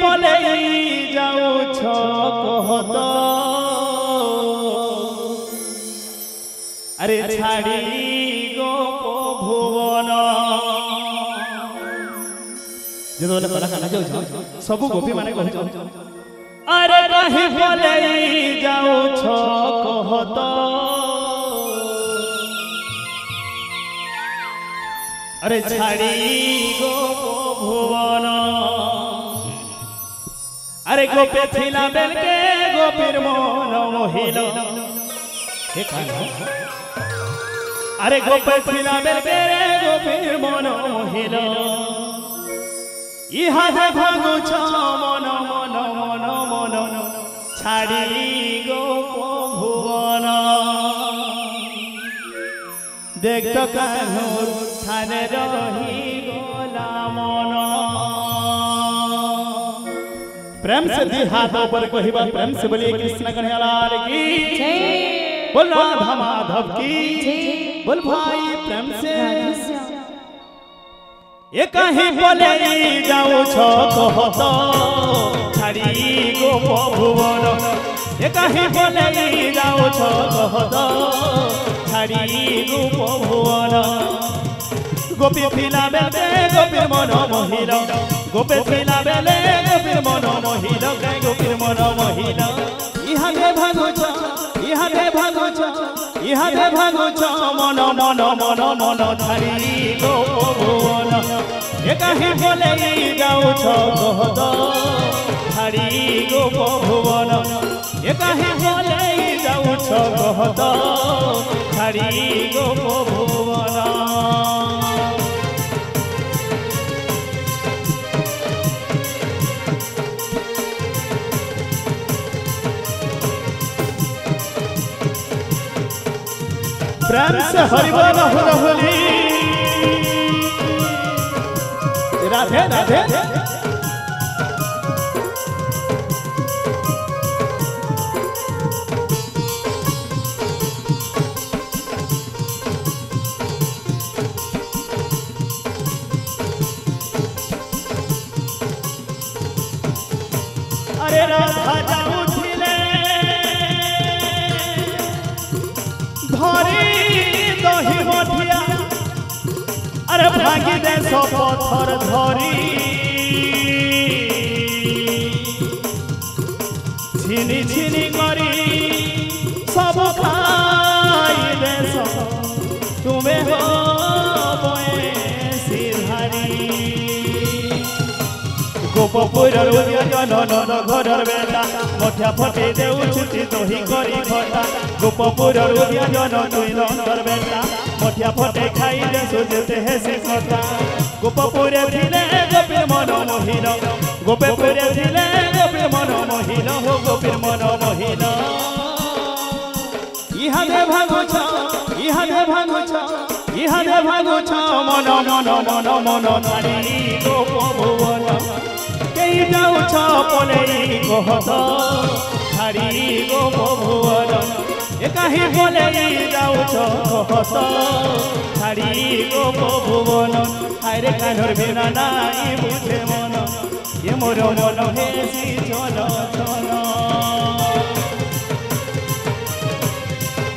पलई जाऊ छ कहत अरे छाड़ी गोप भुवन जेतबेले कलाकार जाऊ सब गोपी माने कहू अरे कहीं पलई जाऊ छ कहत अरे छाड़ी गोप भुवन अरे गोपे थिला बेल के गोपीर मन मोहिल अरे गोपे थिला बेल के गोपीर मन मोहिल इहा भागु छ मन मन मन मन छाड़ी गोप भुवन देख तो कान्हूर थाने रही गोला मन प्रेम से दी हाथों पर कोई बात प्रेम से बोलिए कृष्ण कन्हैयालाल की बोल राधा माधव की बोल भाई प्रेम से ये कहीं बोले जाऊ छो कहत छाड़ी गोप भुवन ये कहीं बोले जाऊ छो कहत छाड़ी गोप भुवन गोपी थिला बेले गोपीर मन मोहिल गोपे थिला बेले गोपीर मन मोहिल गोपीर मन मोहिल इहाते भागु छ मन मन मन मन छाड़ी गोप भुवन ये कहीं बोले जाऊ छ कहत छाड़ी गोप भुवन ये कहीं बोले जाऊ छ कहत छाड़ी गोप भुवन प्रेम से हरिबोल होली राधे राधे अरे राधा जाऊ थिले धरी दही मठिया अरे भागी दे सो पत्थर धरी छिनी छिनी करी सब खाई दे सो तुम्हें हो गोपपुर जनन घरर बेटा मठिया फटे देऊ छुटी दही करी खटा गोपपुर जनन तुई नंदर बेटा मठिया फटे खाई दे सुजते है से खटा गोपपुर थिले गोपीर मन मोहिल गोपपुर थिले गोपीर मन मोहिल हो गोपीर मन मोहिल इहाते भागु छ मन मन मन मन छाड़ी गोप भुवन कहीं जाऊ छ पलई कहत छाड़ी गोप भुवन ये कहीं बोले जाऊ छ कहत छाड़ी गोप भुवन अरे कान्हर बिना नाई बुझे मन ये मोर मन हेसी चल चल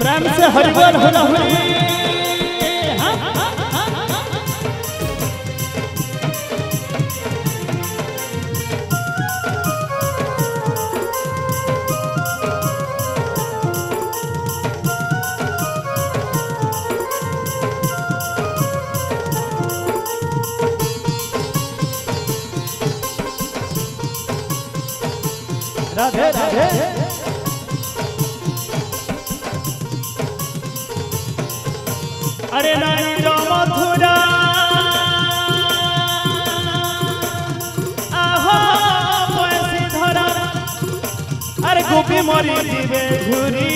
प्रेम से हरिबोल होली राधे राधे अरे नानी मथुरा आहो पैसी धरा अरे गोपी मरी दिवे घुरी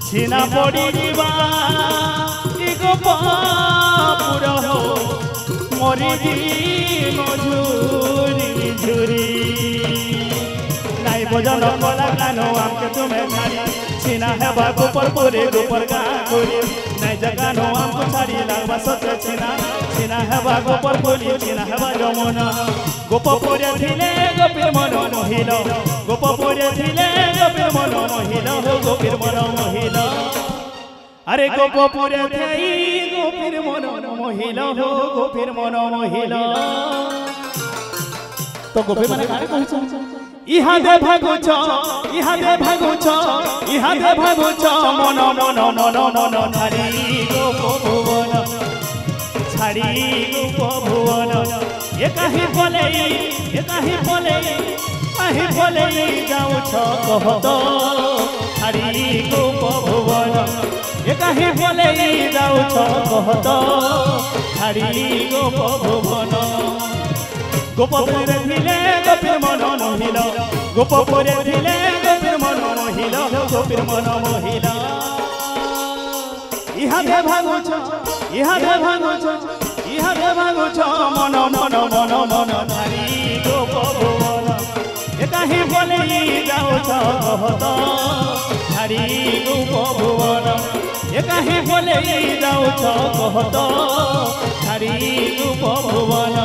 छीना पड़ी जीवा गोपापुर हो मरी मजूरी झुरी नाई भजन कला गानो आमके तुम्हें छाड़ी छीना है बाबू पर पूरे गोपर गाकुरी नाई जगानो आमको छाड़ी लागवा सच छीना চিনা হেবা গোপর ফুলি চিনা হেবা যমুনা গোপ পরে ছিলে গোপীর মন মহিল গোপ পরে ছিলে গোপীর মন মহিল গোপীর মন মহিল আরে গোপ পরে থেই গোপীর মন মহিল গোপীর মন মহিল তো গোপী মানে কারে কইছ ইহাদে ভাগুছ ইহাদে ভাগুছ ইহাদে ভাগুছ মন মন মন মন ছাড়ি গোপ ভুবন ছাড়ি গোপ ভুবন এ কাহি বলে যাউছ কহত ছাড়ি গোপ ভুবন এ কাহি বলে যাউছ কহত ছাড়ি গোপ ভুবন গোপ পরে ছিলে গোপীর মন মহিল গোপ পরে ছিলে গোপীর মন মহিল গোপীর মন মহিল ইহাদে ভাগুছ ইহাদে ভাগুছ ইহাদে ভাগুছ মন মন মন মন ছাড়ি গোপ ভুবন এ কাহি বলে যাউছ কহত ছাড়ি গোপ ভুবন এ কাহি বলে যাউছ কহত ছাড়ি গোপ ভুবন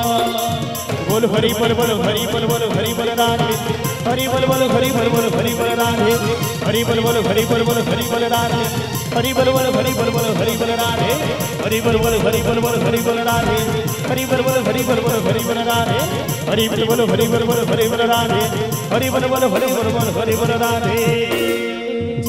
बोल हरि बोल बोल हरि बोल बोल हरि बोल राधे हरि बोल बोल हरि बोल बोल हरि बोल राधे हरि बोल बोल हरि बोल बोल हरि बोल राधे हरि बोल बोल हरि बोल बोल हरि बोल राधे हरि बोल बोल हरि बोल बोल हरि बोल राधे हरि बोल बोल हरि बोल बोल हरि बोल राधे हरि बोल बोल हरि बोल बोल हरि बोल राधे हरि बोल बोल हरि बोल बोल हरि बोल राधे